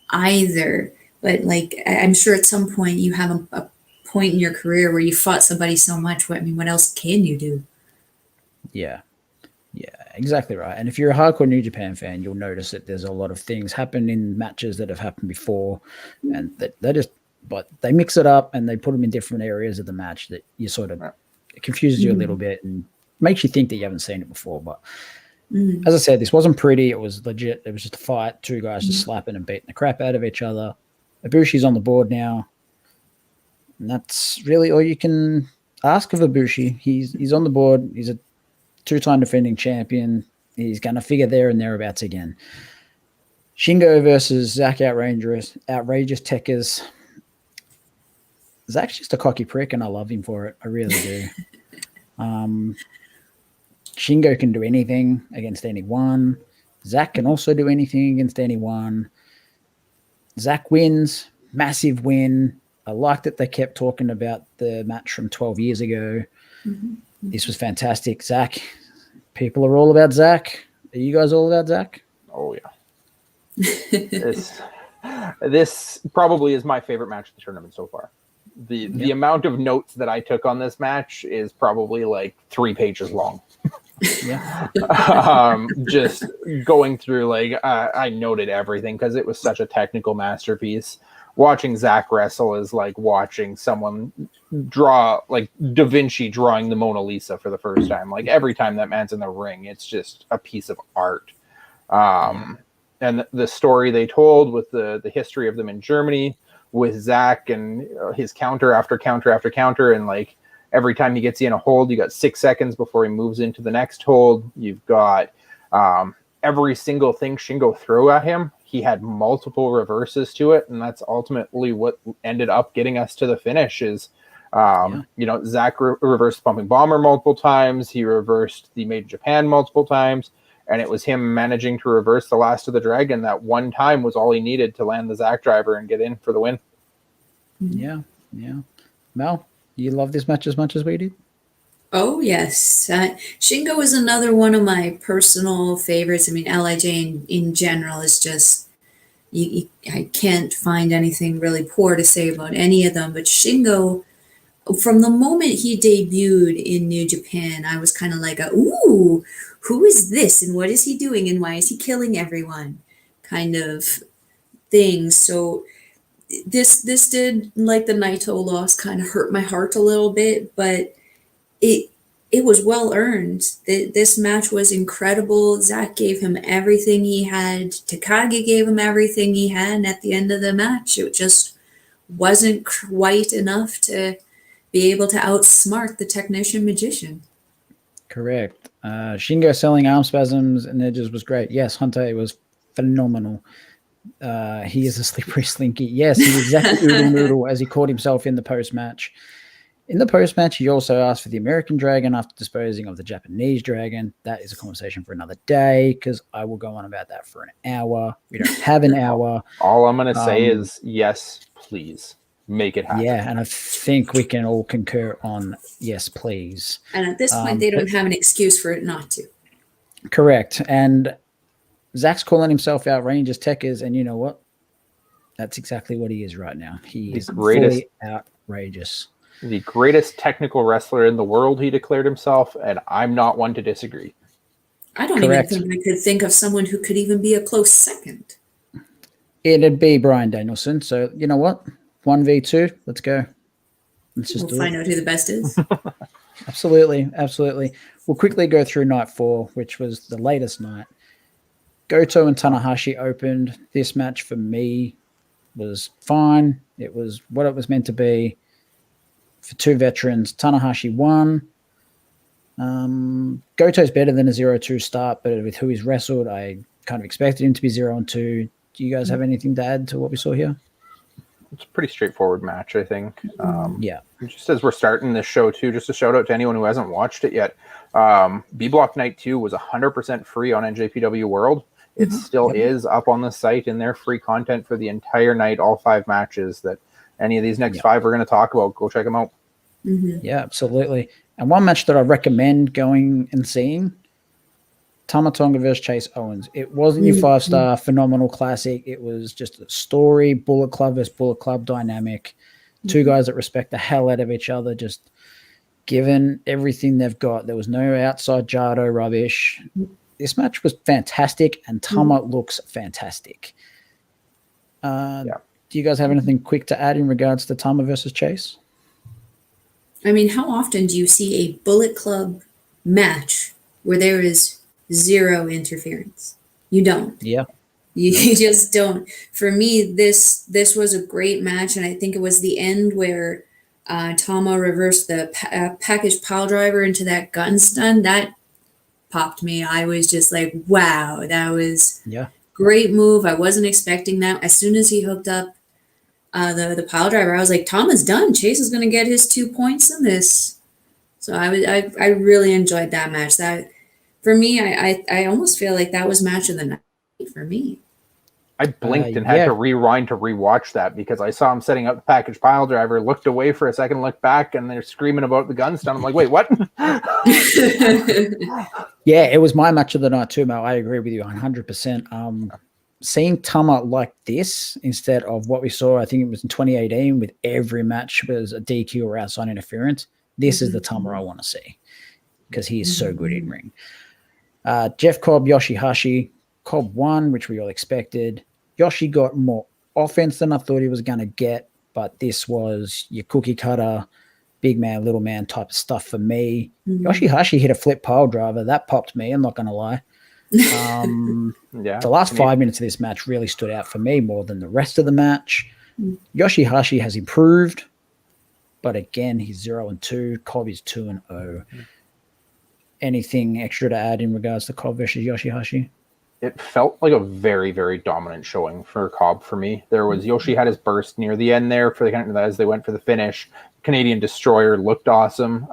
either. But I'm sure at some point you have a point in your career where you fought somebody so much. What else can you do? Yeah, exactly right. And if you're a hardcore New Japan fan, you'll notice that there's a lot of things happen in matches that have happened before, and that but they mix it up and they put them in different areas of the match that you sort of it confuses you a little bit and makes you think that you haven't seen it before. But as I said, this wasn't pretty. It was legit. It was just a fight, two guys just slapping and beating the crap out of each other. Ibushi's on the board now, and that's really all you can ask of Ibushi. He's on the board. He's a two-time defending champion. He's going to figure there and thereabouts again. Shingo versus Zach Outrageous Techers. Zach's just a cocky prick, and I love him for it. I really do. Shingo can do anything against anyone. Zach can also do anything against anyone. Zach wins. Massive win. I like that they kept talking about the match from 12 years ago. This was fantastic. Zach, people are all about Zach. Are you guys all about Zach? Oh, yeah. This probably is my favorite match of the tournament so far. The amount of notes that I took on this match is probably 3 pages long. Yeah. Just going through, I noted everything because it was such a technical masterpiece. Watching Zach wrestle is like watching someone draw, Da Vinci drawing the Mona Lisa for the first time. Every time that man's in the ring, it's just a piece of art. And the story they told with the history of them in Germany with Zach and his counter after counter after counter. And every time he gets you in a hold, you got 6 seconds before he moves into the next hold. You've got every single thing Shingo threw at him. He had multiple reverses to it. And that's ultimately what ended up getting us to the finish is Zach reversed Pumping Bomber multiple times. He reversed the Made in Japan multiple times. And it was him managing to reverse the Last of the Dragon. That one time was all he needed to land the Zach driver and get in for the win. Yeah. Mel, you love this match as much as we did? Oh, yes. Shingo is another one of my personal favorites. I mean, LIJ in general is just, I can't find anything really poor to say about any of them. But Shingo, from the moment he debuted in New Japan, I was kind of like, ooh, who is this and what is he doing and why is he killing everyone kind of thing. So this did, like the Naito loss, kind of hurt my heart a little bit, but it was well earned. This match was incredible. Zach gave him everything he had. Takagi gave him everything he had. And at the end of the match, it just wasn't quite enough to be able to outsmart the technician magician. Correct. Shingo selling arm spasms and edges was great. Yes, Hunter was phenomenal. He is a slippery slinky. Yes, he was exactly oodle noodle as he caught himself in the post-match. In the post-match, he also asked for the American Dragon after disposing of the Japanese Dragon. That is a conversation for another day because I will go on about that for an hour. We don't have an hour. All I'm going to say is yes, please. Make it happen. Yeah, and I think we can all concur on yes, please. And at this point, they don't have an excuse for it not to. Correct. And Zach's calling himself outrageous techers, and you know what? That's exactly what he is right now. He is fully outrageous. The greatest technical wrestler in the world, he declared himself, and I'm not one to disagree. I don't even think I could think of someone who could even be a close second. It'd be Bryan Danielson. So you know what? 1v2. Let's go. Let's just find out who the best is. Absolutely. We'll quickly go through night 4, which was the latest night. Goto and Tanahashi opened. This match for me was fine. It was what it was meant to be. For two veterans, Tanahashi won. Goto's better than a 0-2 start, but with who he's wrestled, I kind of expected him to be 0-2. Do you guys have anything to add to what we saw here? It's a pretty straightforward match, I think. Yeah. Just as we're starting this show, too, just a shout out to anyone who hasn't watched it yet. B Block Night 2 was 100% free on NJPW World. It still is up on the site in their free content for the entire night, all 5 matches that any of these next 5 we're going to talk about. Go check them out. Yeah, absolutely. And one match that I recommend going and seeing, Tama Tonga versus Chase Owens. It wasn't your 5-star phenomenal classic. It was just a story, Bullet Club versus Bullet Club dynamic. Two guys that respect the hell out of each other, just given everything they've got. There was no outside Jado rubbish. This match was fantastic, and Tama looks fantastic. Do you guys have anything quick to add in regards to Tama versus Chase? I mean, how often do you see a Bullet Club match where there is zero interference? You don't. Yeah. You just don't. For me, this was a great match, and I think it was the end where Tama reversed the package pile driver into that gun stun. That popped me. I was just like, wow, that was great move. I wasn't expecting that. As soon as he hooked up the pile driver, I was like, Tama's done. Chase is going to get his 2 points in this. So I really enjoyed that match. That for me, I almost feel like that was match of the night for me. I blinked and had to rewind to rewatch that because I saw him setting up the package pile driver, looked away for a second, looked back, and they're screaming about the gun stun. I'm like, wait, what? Yeah, it was my match of the night too, Mel. I agree with you 100%. Seeing Tama like this instead of what we saw, I think it was in 2018, with every match was a DQ or outside interference. This is the Tama I want to see because he is so good in ring. Jeff Cobb, Yoshihashi. Cobb won, which we all expected. Yoshi got more offense than I thought he was going to get, but this was your cookie cutter, big man, little man type of stuff for me. Yoshihashi hit a flip pile driver. That popped me, I'm not going to lie. The last 5 minutes of this match really stood out for me more than the rest of the match. Yoshihashi has improved, but again, he's 0-2. Cobb is 2-0. Anything extra to add in regards to Cobb versus Yoshihashi? it felt like a very, very dominant showing for Cobb for me. There was Yoshi had his burst near the end there for the as they went for the finish. Canadian Destroyer looked awesome,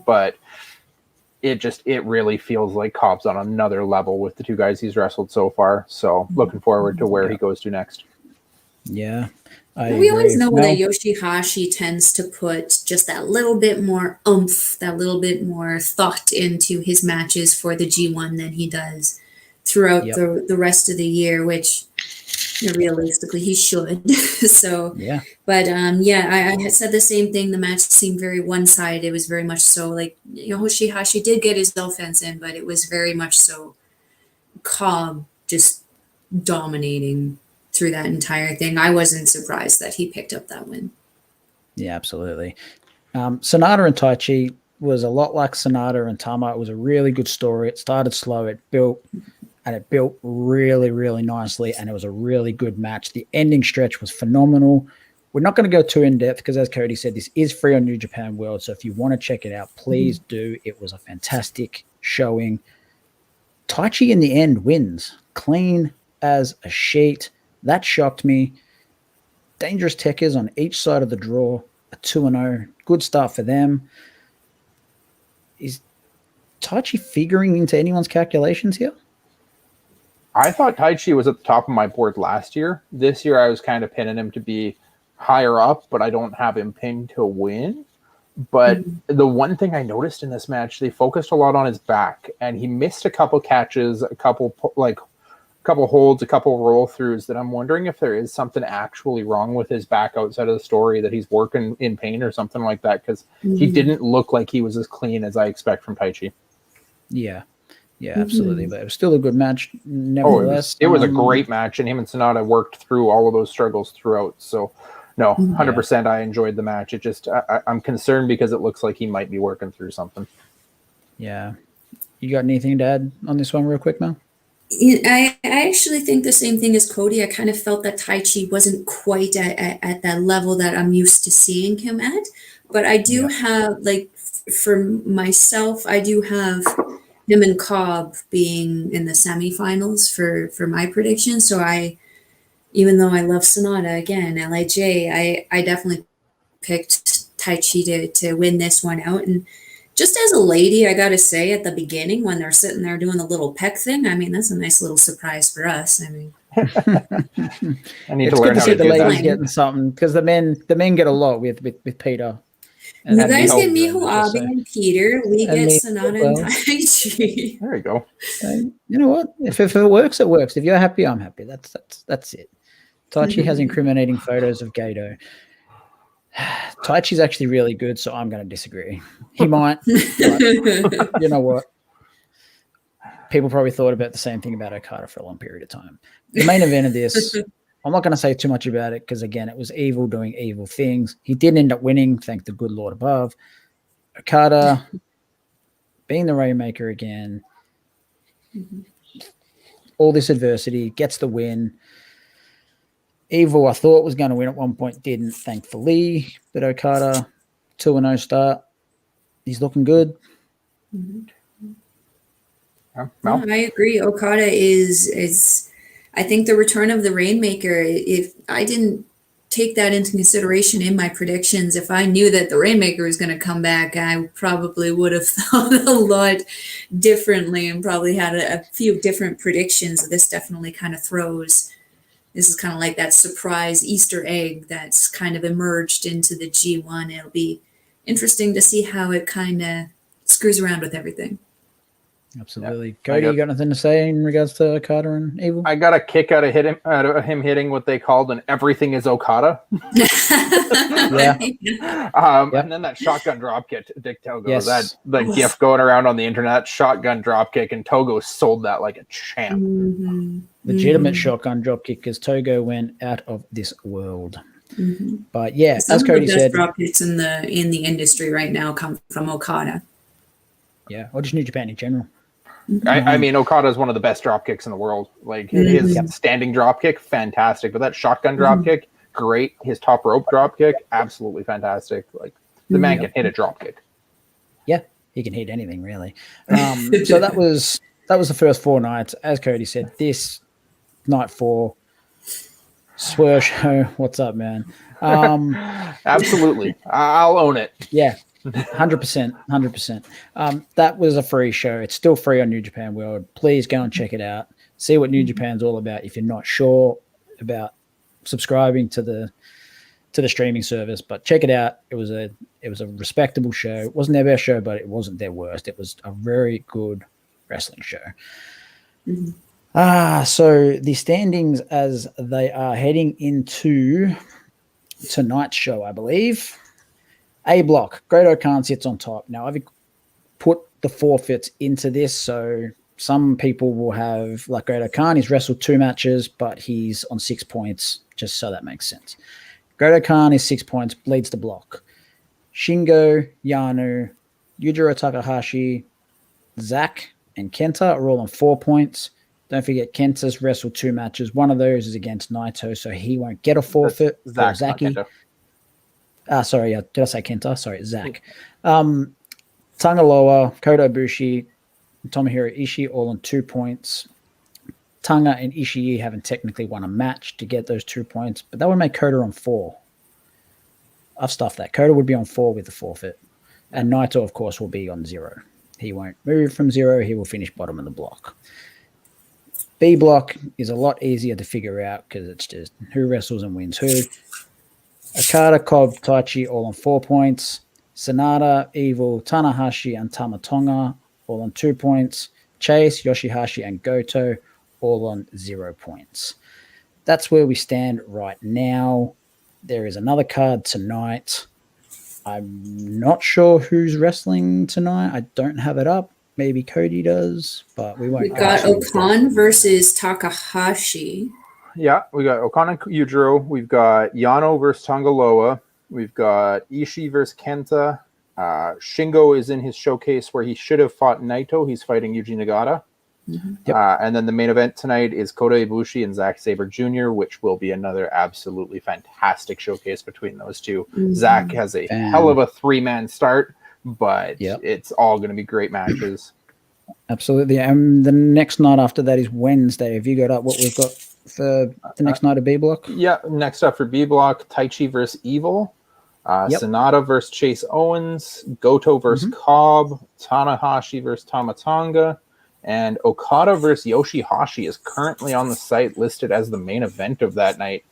but it really feels like Cobb's on another level with the two guys he's wrestled so far. So looking forward to where he goes to next. Yeah. We always know that Yoshihashi tends to put just that little bit more oomph, that little bit more thought into his matches for the G1 than he does throughout the rest of the year, which realistically he should. So, yeah. But I had said the same thing. The match seemed very one-sided. It was very much so like Yoshihashi did get his offense in, but it was very much so Cobb just dominating through that entire thing. I wasn't surprised that he picked up that win. Yeah, absolutely. Sonata and Taichi was a lot like Sonata and Tama. It was a really good story. It started slow. It built really, really nicely, and it was a really good match. The ending stretch was phenomenal. We're not going to go too in-depth because, as Cody said, this is free on New Japan World, so if you want to check it out, please do. It was a fantastic showing. Taichi in the end wins. Clean as a sheet. That shocked me. Dangerous Techers on each side of the draw, a 2-0. Good start for them. Is Taichi figuring into anyone's calculations here? I thought Taichi was at the top of my board last year. This year I was kind of pinning him to be higher up, but I don't have him pinned to win. But the one thing I noticed in this match, they focused a lot on his back, and he missed a couple catches, a couple holds, a couple roll throughs that I'm wondering if there is something actually wrong with his back outside of the story, that he's working in pain or something like that, because he didn't look like he was as clean as I expect from Taichi. Yeah, absolutely. But it was still a good match nevertheless. It was a great match, and him and Sonata worked through all of those struggles throughout. So, no, 100% I enjoyed the match. It just, I'm concerned because it looks like he might be working through something. Yeah. You got anything to add on this one real quick, Mel? I actually think the same thing as Cody. I kind of felt that Taichi wasn't quite at that level that I'm used to seeing him at. But I do have, like, for myself, I do have him and Cobb being in the semifinals for my prediction. So even though I love Sonata, again, LIJ, I definitely picked Taichi to win this one out. And just as a lady, I got to say, at the beginning, when they're sitting there doing the little peck thing, I mean, that's a nice little surprise for us. I mean, I need to learn how to do the ladies that. getting something, because the men get a lot with Peter. And you guys get Miho Abe and Peter. We get Sonata and Taichi. There you go. You know what? If it works, it works. If you're happy, I'm happy. That's it. Taichi has incriminating photos of Gato. Taichi's actually really good, so I'm going to disagree. He might, but you know what? People probably thought about the same thing about Okada for a long period of time. The main event of this, I'm not going to say too much about it because, again, it was evil doing evil things. He did end up winning, thank the good Lord above. Okada being the Rainmaker again. All this adversity, gets the win. Evil, I thought was going to win at one point, didn't, thankfully. But Okada, 2-0 start. He's looking good. No, I agree. Okada is I think the return of the Rainmaker, if I didn't take that into consideration in my predictions, if I knew that the Rainmaker was going to come back, I probably would have thought a lot differently and probably had a few different predictions. This definitely kind of throws. This is kind of like that surprise Easter egg that's kind of emerged into the G1. It'll be interesting to see how it kind of screws around with everything. Absolutely. Cody, you got nothing to say in regards to Okada and Evil? I got a kick out of him hitting what they called an everything is Okada. And then that shotgun dropkick to Togo. That gif going around on the internet, shotgun dropkick, and Togo sold that like a champ. Legitimate shotgun dropkick because Togo went out of this world. But Some as Cody said, dropkicks in the industry right now come from Okada. Yeah, or just New Japan in general. I mean, Okada is one of the best drop kicks in the world. Like his standing drop kick, fantastic. But that shotgun drop kick, great. His top rope drop kick, absolutely fantastic. Like the man can hit a drop kick. Yeah, he can hit anything really. So that was that was the first 4 nights. As Cody said, this night 4 Swerve Show. What's up, man? Absolutely. I'll own it. Yeah, 100%. That was a free show. It's still free on New Japan World. Please go and check it out. See what New Japan's all about. If you're not sure about subscribing to the streaming service, but check it out. It was a respectable show. It wasn't their best show, but it wasn't their worst. It was a very good wrestling show. So the standings as they are heading into tonight's show, I believe. A block, Great O'Khan sits on top. Now, I've put the forfeits into this, so some people will have, like Great O'Khan, he's wrestled 2 matches, but he's on 6 points, just so that makes sense. Great O'Khan is 6 points, leads the block. Shingo, Yano, Yujiro Takahashi, Zach, and Kenta are all on 4 points. Don't forget, Kenta's wrestled 2 matches. One of those is against Naito, so he won't get a forfeit. Zach, Zaki. Sorry, did I say Kenta? Sorry, Zach. Tangaloa, Kota Ibushi, and Tomohiro Ishii all on 2 points. Tanga and Ishii haven't technically won a match to get those 2 points, but that would make Kota on 4. I've stuffed that. Kota would be on 4 with the forfeit. And Naito, of course, will be on 0. He won't move from 0. He will finish bottom of the block. B block is a lot easier to figure out because it's just who wrestles and wins who. Okada, Cobb, Taichi all on 4 points. Sanada, Evil, Tanahashi, and Tamatonga all on 2 points. Chase, Yoshihashi, and Goto all on 0 points. That's where we stand right now. There is another card tonight. I'm not sure who's wrestling tonight. I don't have it up. Maybe Cody does, but we won't. We got O'Khan versus Takahashi. Yeah, we got O'Khan and Yujiro. We've got Yano versus Tangaloa. We've got Ishii versus Kenta. Shingo is in his showcase where he should have fought Naito. He's fighting Yuji Nagata. Yep. And then the main event tonight is Kota Ibushi and Zack Sabre Jr., which will be another absolutely fantastic showcase between those two. Zack has a hell of a 3-man start, but it's all going to be great matches. Absolutely. And the next night after that is Wednesday. Have you got up what we've got for the next night of B block? Yeah, next up for B block, Taichi versus Evil. Sanada versus Chase Owens. Goto versus Cobb. Tanahashi versus Tamatonga. And Okada versus Yoshihashi is currently on the site listed as the main event of that night.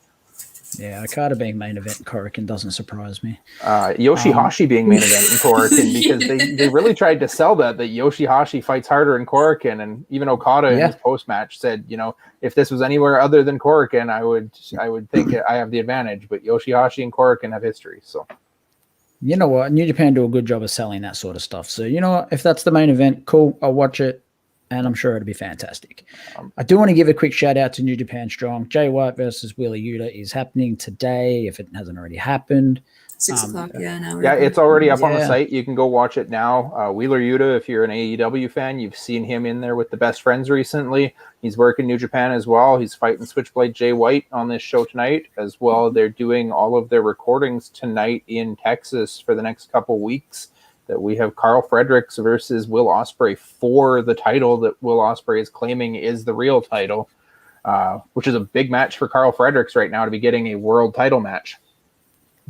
Yeah, Okada being main event in Korakuen doesn't surprise me. Yoshihashi being main event in Korakuen because they really tried to sell that Yoshihashi fights harder in Korakuen, and even Okada in his post-match said, if this was anywhere other than Korakuen, I would think I have the advantage, but Yoshihashi and Korakuen have history, so. You know what? New Japan do a good job of selling that sort of stuff. So, you know what? If that's the main event, cool. I'll watch it. And I'm sure it'll be fantastic. I do want to give a quick shout out to New Japan Strong. Jay White versus Wheeler Yuta is happening today, if it hasn't already happened. 6 o'clock, now. Yeah, it's already up on the site. You can go watch it now. Wheeler Yuta, if you're an AEW fan, you've seen him in there with the Best Friends recently. He's working New Japan as well. He's fighting Switchblade Jay White on this show tonight as well. They're doing all of their recordings tonight in Texas for the next couple weeks. That we have Carl Fredericks versus Will Ospreay for the title that Will Ospreay is claiming is the real title, which is a big match for Carl Fredericks right now to be getting a world title match.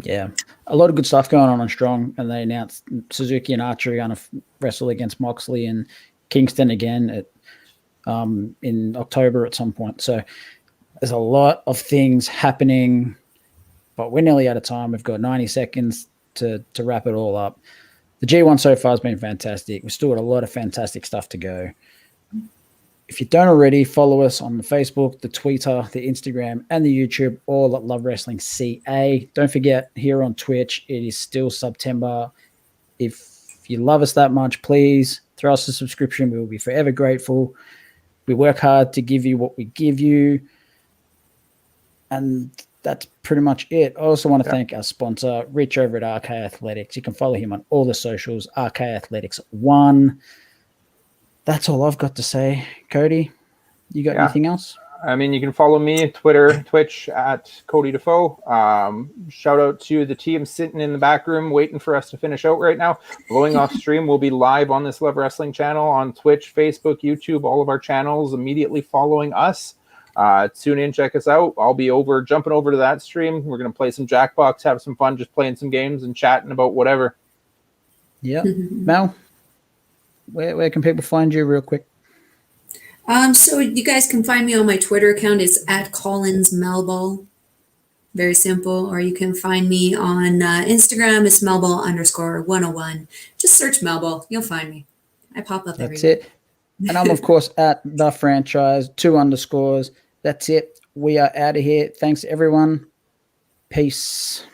Yeah, a lot of good stuff going on Strong, and they announced Suzuki and Archer are going to wrestle against Moxley and Kingston again in October at some point. So there's a lot of things happening, but we're nearly out of time. We've got 90 seconds to wrap it all up. The G1 so far has been fantastic. We've still got a lot of fantastic stuff to go. If you don't already, follow us on the Facebook, the Twitter, the Instagram, and the YouTube, all at Love Wrestling CA. Don't forget, here on Twitch, it is still September. If you love us that much, please throw us a subscription. We will be forever grateful. We work hard to give you what we give you. And that's pretty much it. I also want to thank our sponsor, Rich over at RK Athletics. You can follow him on all the socials, RK Athletics 1. That's all I've got to say. Cody, you got anything else? I mean, you can follow me, Twitter, Twitch at Cody Defoe. Shout out to the team sitting in the back room waiting for us to finish out right now. Blowing Off Stream will be live on this Love Wrestling channel on Twitch, Facebook, YouTube, all of our channels immediately following us. Tune in, check us out. I'll be jumping over to that stream. We're going to play some Jackbox, have some fun, just playing some games and chatting about whatever. Yeah. Mel, where can people find you real quick? So you guys can find me on my Twitter account. It's at Collins Melball. Very simple. Or you can find me on Instagram. It's Melball_101. Just search Melball. You'll find me. I pop up everywhere. That's it. And I'm, of course, at The Franchise, 2 underscores. That's it. We are out of here. Thanks, everyone. Peace.